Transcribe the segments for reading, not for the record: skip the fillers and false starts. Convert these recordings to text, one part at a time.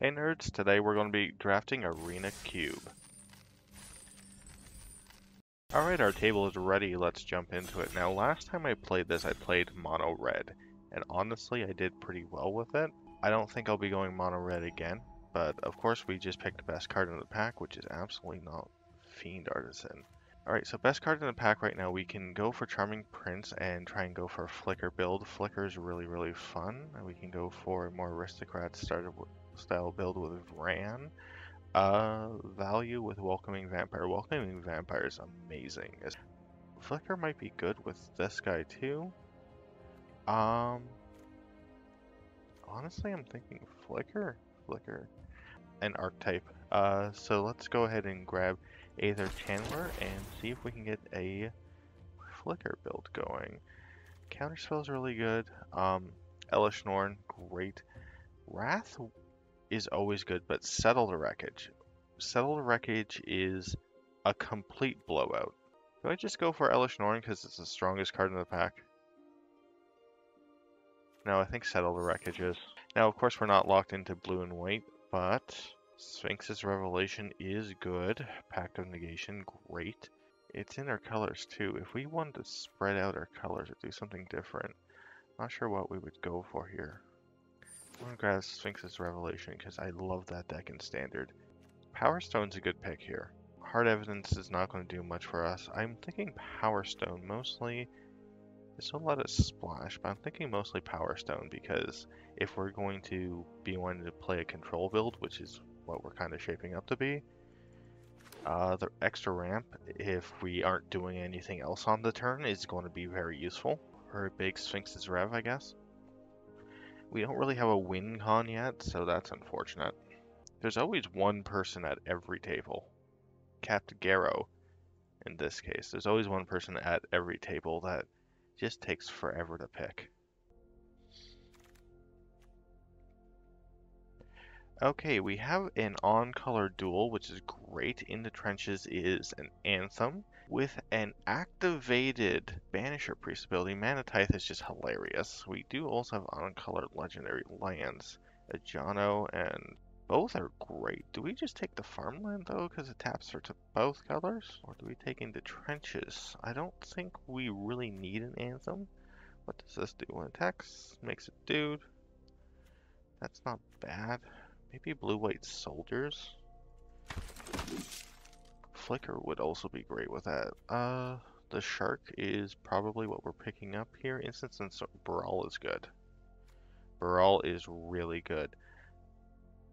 Hey nerds, today we're going to be drafting Arena Cube. Alright, our table is ready, let's jump into it. Now last time I played this, I played mono red, and honestly I did pretty well with it. I don't think I'll be going mono red again, but of course we just picked the best card in the pack, which is absolutely not Fiend Artisan. Alright, so best card in the pack right now, we can go for Charming Prince and try and go for a Flicker build. Flicker is really fun, and we can go for a more Aristocrat style build with Ran. Value with Welcoming Vampire. Welcoming Vampire is amazing. Flicker might be good with this guy too. Honestly, I'm thinking Flicker. An archetype. So let's go ahead and grab Aether Chandler and see if we can get a Flicker build going. Counterspell is really good. Elish Norn, great. Wrath is always good, but Settle the Wreckage. Settle the Wreckage is a complete blowout. Do I just go for Elish Norn because it's the strongest card in the pack? No, I think Settle the Wreckage is. Now, of course, we're not locked into blue and white, but Sphinx's Revelation is good. Pact of Negation, great. It's in our colors too. If we wanted to spread out our colors or do something different, not sure what we would go for here. I'm gonna grab Sphinx's Revelation because I love that deck in Standard. Power Stone's a good pick here. Hard Evidence is not going to do much for us. I'm thinking Power Stone mostly. This will let us splash, but I'm thinking mostly Power Stone because if we're going to be wanting to play a control build, which is what we're kind of shaping up to be, the extra ramp, if we aren't doing anything else on the turn, is going to be very useful. Or a big Sphinx's Rev, I guess. We don't really have a win con yet, so that's unfortunate. There's always one person at every table. Captain Garrow, in this case. There's always one person at every table that just takes forever to pick. Okay, we have an on-color duel, which is great. In the Trenches is an Anthem with an activated Banisher Priest ability. Manatithe is just hilarious. We do also have on-colored legendary lands, Ajano, and both are great. Do we just take the farmland though, because it taps for both colors? Or do we take into Trenches? I don't think we really need an Anthem. What does this do? When it attacks, makes a dude. That's not bad. Maybe blue-white soldiers? Flicker would also be great with that. The shark is probably what we're picking up here. Instance and Baral is good. Baral is really good.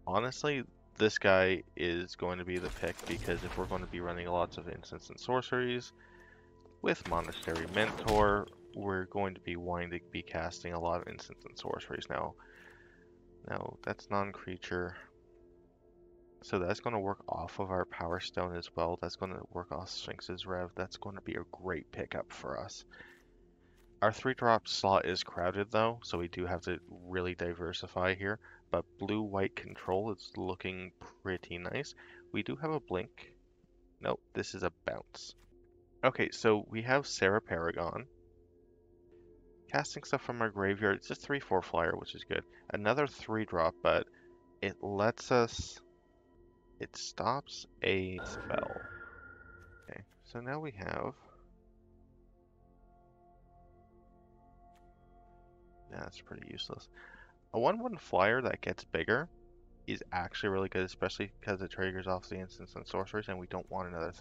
Honestly, this guy is going to be the pick because if we're going to be running lots of instants and sorceries with Monastery Mentor, we're going to be wanting to be casting a lot of instants and sorceries now. Now, that's non-creature. So that's going to work off of our Power Stone as well. That's going to work off Sphinx's Rev. That's going to be a great pickup for us. Our 3-drop slot is crowded though, so we do have to really diversify here. But blue-white control is looking pretty nice. We do have a blink. Nope, this is a bounce. Okay, so we have Sarah Paragon. Casting stuff from our graveyard. It's a 3/4 flyer, which is good. Another 3-drop, but it lets us... It stops a spell. Okay, so now we have... Yeah, that's pretty useless. A 1/1 flyer that gets bigger is actually really good, especially because it triggers off the instants and sorceries, and we don't want another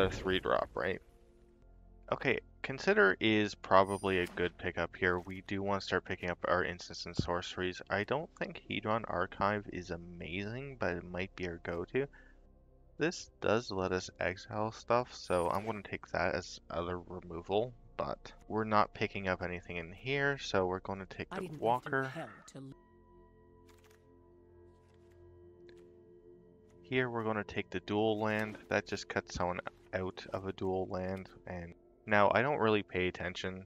3-drop, right? Okay, Consider is probably a good pickup here. We do want to start picking up our instants and sorceries. I don't think Hedron Archive is amazing, but it might be our go-to. This does let us exile stuff, so I'm going to take that as other removal, but we're not picking up anything in here, so we're going to take the Walker. Here we're going to take the dual land. That just cuts someone out of a dual land, and now I don't really pay attention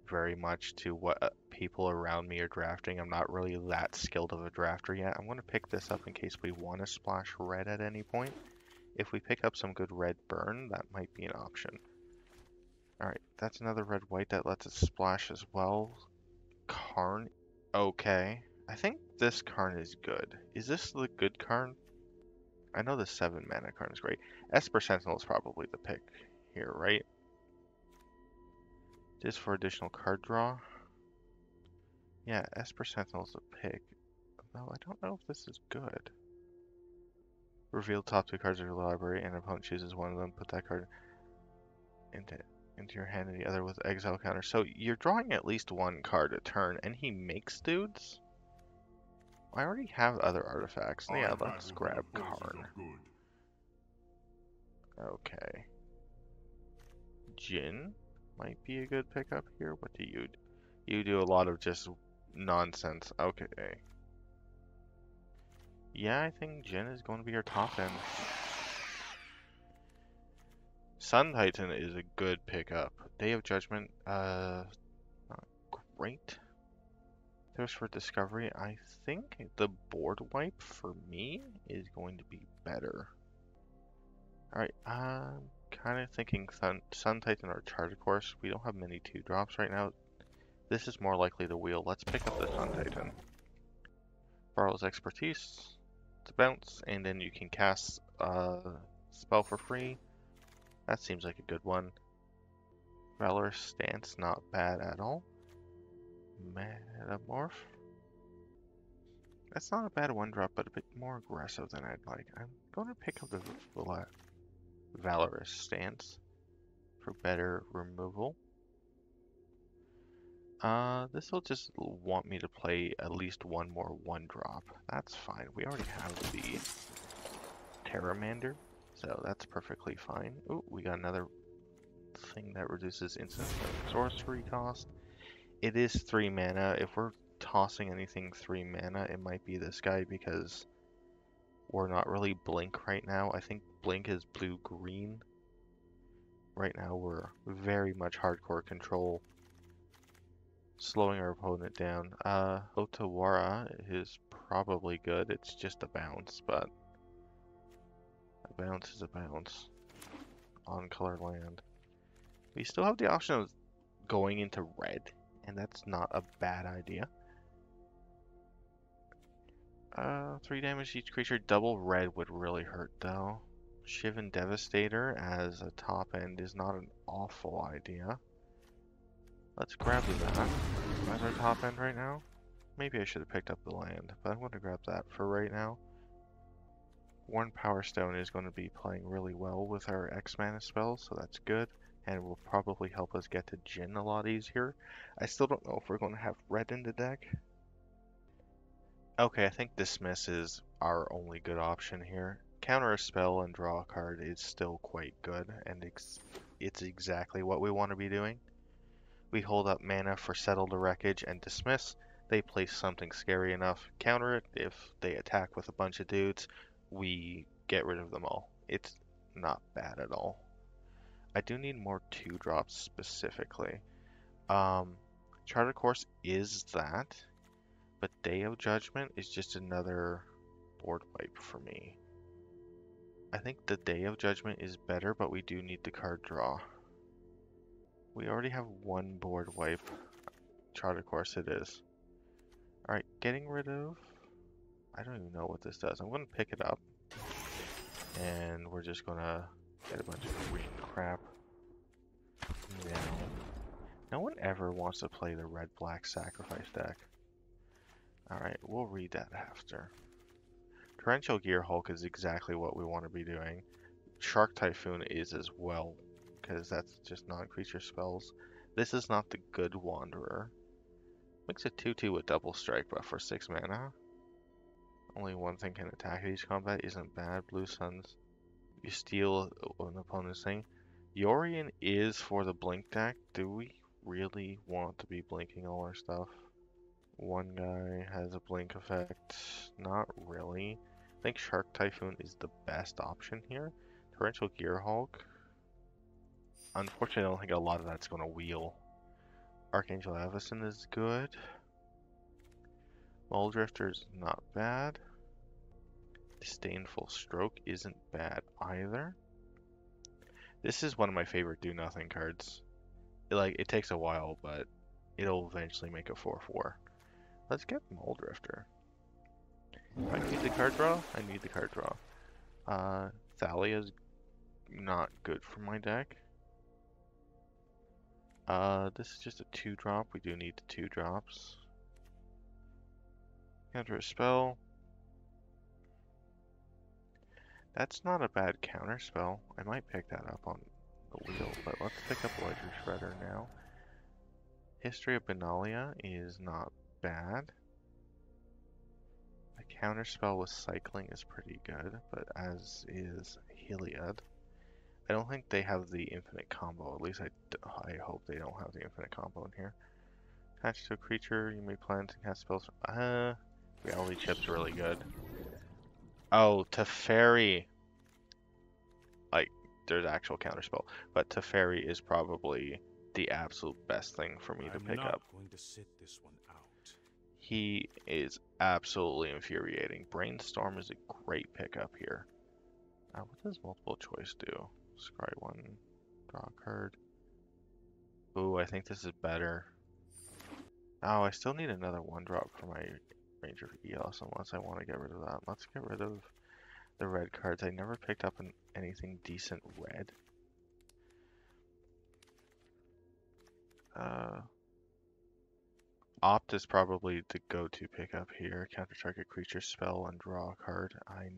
very much to what people around me are drafting. I'm not really that skilled of a drafter yet. I'm going to pick this up in case we want to splash red at any point. If we pick up some good red burn, that might be an option. Alright, that's another red-white that lets us splash as well. Karn, okay. I think this Karn is good. Is this the good Karn? I know the 7 mana Karn is great. Esper Sentinel is probably the pick here, right? Just for additional card draw. Yeah, Esper Sentinel is the pick. Though I don't know if this is good. Reveal top 2 cards of your library, and an opponent chooses one of them. Put that card into your hand and the other with exile counter. So you're drawing at least one card a turn, and he makes dudes? I already have other artifacts. Yeah, let's grab Karn. Okay. Jin might be a good pickup here. What do? You do a lot of just nonsense. Okay. Yeah, I think Jin is going to be our top end. Sun Titan is a good pickup. Day of Judgment, not great. Thirst for Discovery, I think the board wipe for me is going to be better. Alright, I'm kind of thinking Sun Titan or Charge Course. We don't have many 2-drops right now. This is more likely the wheel. Let's pick up the Sun Titan. Borrows Expertise to bounce, and then you can cast a spell for free. That seems like a good one. Valorous Stance, not bad at all. Metamorph. That's not a bad 1-drop, but a bit more aggressive than I'd like. I'm going to pick up the Valorous Stance for better removal. This will just want me to play at least one more 1-drop. That's fine. We already have the Terramander, so that's perfectly fine. Ooh, we got another thing that reduces instant sorcery cost. It is 3 mana. If we're tossing anything 3 mana, it might be this guy because we're not really Blink right now. I think Blink is blue-green. Right now we're very much hardcore control, slowing our opponent down. Otawara is probably good. It's just a bounce, but a bounce is a bounce on colored land. We still have the option of going into red, and that's not a bad idea. 3 damage each creature. Double red would really hurt though. Shivan Devastator as a top end is not an awful idea. Let's grab that as our top end right now. Maybe I should have picked up the land, but I'm going to grab that for right now. 1 Power Stone is going to be playing really well with our X-Mana spells, so that's good. And will probably help us get to Jin a lot easier. I still don't know if we're going to have red in the deck. Okay, I think Dismiss is our only good option here. Counter a spell and draw a card is still quite good, and it's exactly what we want to be doing. We hold up mana for Settle the Wreckage and Dismiss. They place something scary enough, counter it. If they attack with a bunch of dudes, we get rid of them all. It's not bad at all. I do need more 2-drops specifically. Charter Course is that. But Day of Judgment is just another board wipe for me. I think the Day of Judgment is better, but we do need the card draw. We already have 1 board wipe. Charter Course it is. Alright, getting rid of... I don't even know what this does. I'm going to pick it up. And we're just going to get a bunch of green crap. Now, no one ever wants to play the red-black sacrifice deck. Alright, we'll read that after. Torrential Gear Hulk is exactly what we want to be doing. Shark Typhoon is as well, because that's just non-creature spells. This is not the good Wanderer. Makes a 2/2 with double strike, but for 6 mana. Only one thing can attack at each combat isn't bad. Blue Suns. You steal an opponent's thing. Yorion is for the Blink deck. Do we really want to be blinking all our stuff? One guy has a blink effect. Not really. I think Shark Typhoon is the best option here. Torrential Gear Hulk. Unfortunately, I don't think a lot of that's going to wheel. Archangel Avacyn is good. Muldrifter is not bad. Disdainful Stroke isn't bad either. This is one of my favorite Do Nothing cards. It takes a while, but it'll eventually make a 4/4. Let's get Mole Drifter. If I need the card draw, I need the card draw. Thalia's not good for my deck. This is just a 2-drop. We do need the 2 drops. Counter a spell. That's not a bad counter spell. I might pick that up on the wheel, but let's pick up Ledger Shredder now. History of Benalia is not bad. A counter spell with cycling is pretty good, but as is Heliod. I don't think they have the infinite combo. At least I hope they don't have the infinite combo in here. Attached to a creature, you may plan to cast spells. Reality Chip's really good. Oh, Teferi. Like, there's actual counterspell, but Teferi is probably the absolute best thing for me to pick up. Going to sit this one out. He is absolutely infuriating. Brainstorm is a great pickup here. What does multiple choice do? Scry 1, draw a card. Ooh, I think this is better. Oh, I still need another 1-drop for my Ranger of Eos unless I want to get rid of that. Let's get rid of the red cards. I never picked up anything decent red. Opt is probably the go-to pickup here. Counter target creature spell and draw a card. I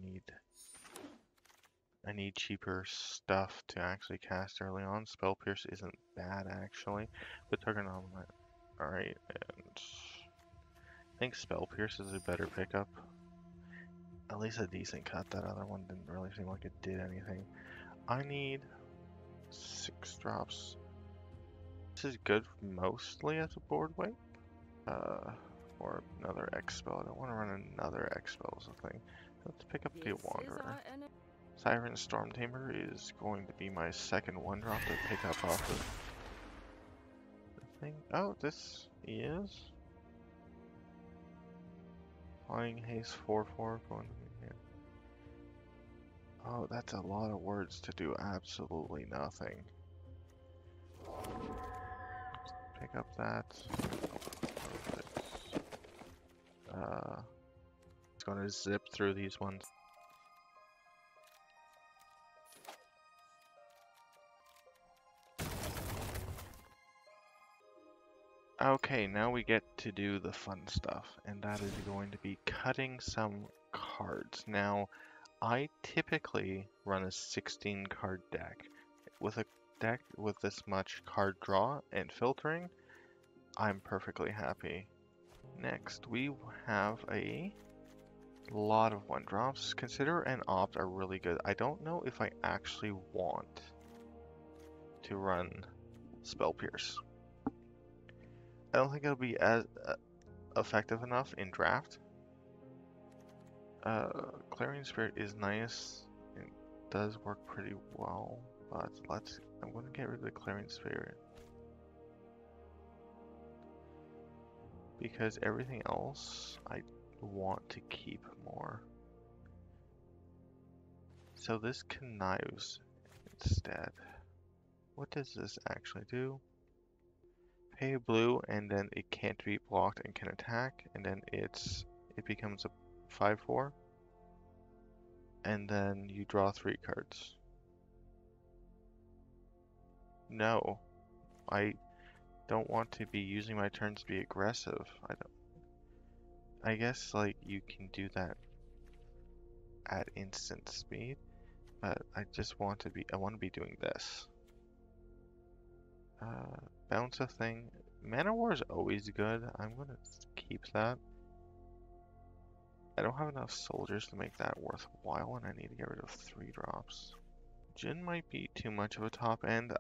need cheaper stuff to actually cast early on. Spell Pierce isn't bad actually. But target on that. Alright, and I think Spell Pierce is a better pickup. At least a decent cut. That other one didn't really seem like it did anything. I need 6 drops. This is good mostly as a board wipe. Or another X spell. I don't want to run another X spell as a thing. Let's pick up the Wanderer. Siren Storm Tamer is going to be my second 1-drop to pick up off of the thing. Oh, this is Flying Haste 4/4 going to be here. Oh, that's a lot of words to do absolutely nothing. Let's pick up that. It's going to zip through these ones. Okay, now we get to do the fun stuff, and that is going to be cutting some cards. Now, I typically run a 16 card deck. With a deck with this much card draw and filtering, I'm perfectly happy. Next, we have a lot of 1-drops. Consider and Opt are really good. I don't know if I actually want to run Spell Pierce. I don't think it'll be as effective enough in draft. Clarion Spirit is nice. It does work pretty well, but I'm going to get rid of the Clarion Spirit. Because everything else I want to keep more. So this connives instead. What does this actually do? Pay blue and then it can't be blocked and can attack, and then it becomes a 5/4. And then you draw 3 cards. No. I don't want to be using my turns to be aggressive. I guess like you can do that at instant speed, but I want to be doing this. Bounce a thing. Mana War is always good. I'm gonna keep that. I don't have enough soldiers to make that worthwhile, and I need to get rid of 3 drops. Jin might be too much of a top end.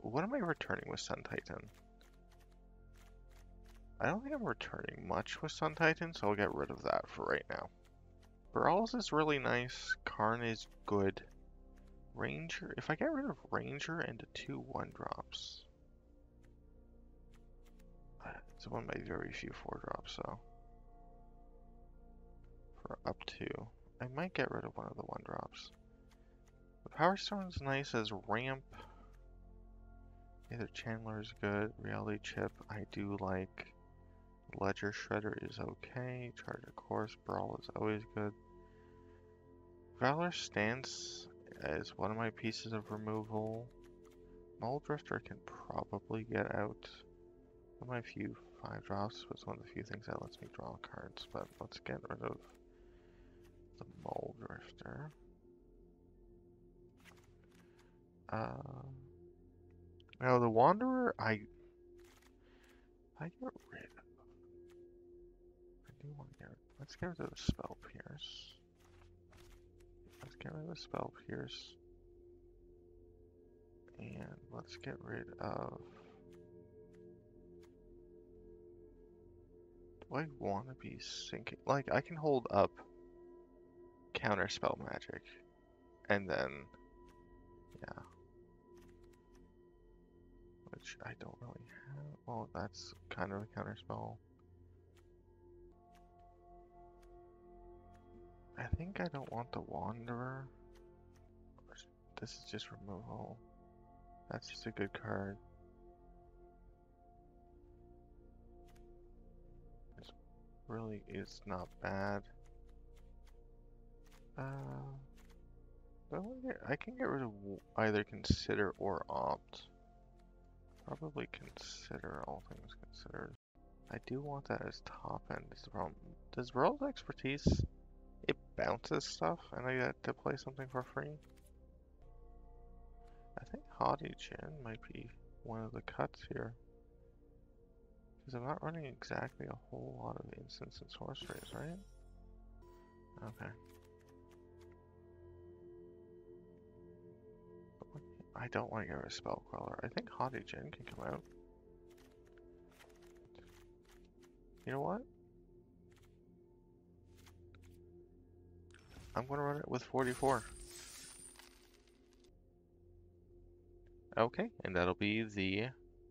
What am I returning with Sun Titan? I don't think I'm returning much with Sun Titan, so I'll get rid of that for right now. Brawls is really nice. Karn is good. Ranger, if I get rid of Ranger and the 2 1-drops. It's one of my very few 4-drops, so. For up to. I might get rid of one of the 1-drops. The Power Stone's nice as ramp. Either Chandler's good. Reality Chip, I do like Ledger Shredder is okay. Charge of Course, Brawl is always good. Valor Stance is one of my pieces of removal. Mole Drifter can probably get out. One of my few 5 drops was one of the few things that lets me draw cards, but let's get rid of the Mole Drifter. Now the Wanderer, I get rid of. I do want to get rid. Let's get rid of the Spell Pierce. Let's get rid of the Spell Pierce. And let's get rid of. Do I want to be sinking? Like, I can hold up counter spell magic. And then, yeah. Which I don't really have. Well, that's kind of a counter spell. I think I don't want the Wanderer. This is just removal. That's just a good card. This really is not bad. But I can get rid of either Consider or Opt. Probably Consider, all things considered. I do want that as top end is the problem. Does World Expertise, it bounces stuff and I get to play something for free? I think Haughty Jin might be one of the cuts here. Because I'm not running exactly a whole lot of instants and sorceries, right? Okay. I don't want to get rid of Spellcrawler. I think Haughty Jin can come out. You know what? I'm going to run it with 44. Okay, and that'll be the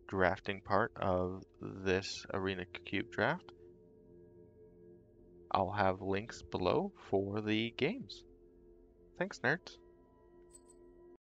drafting part of this Arena Cube draft. I'll have links below for the games. Thanks, nerds.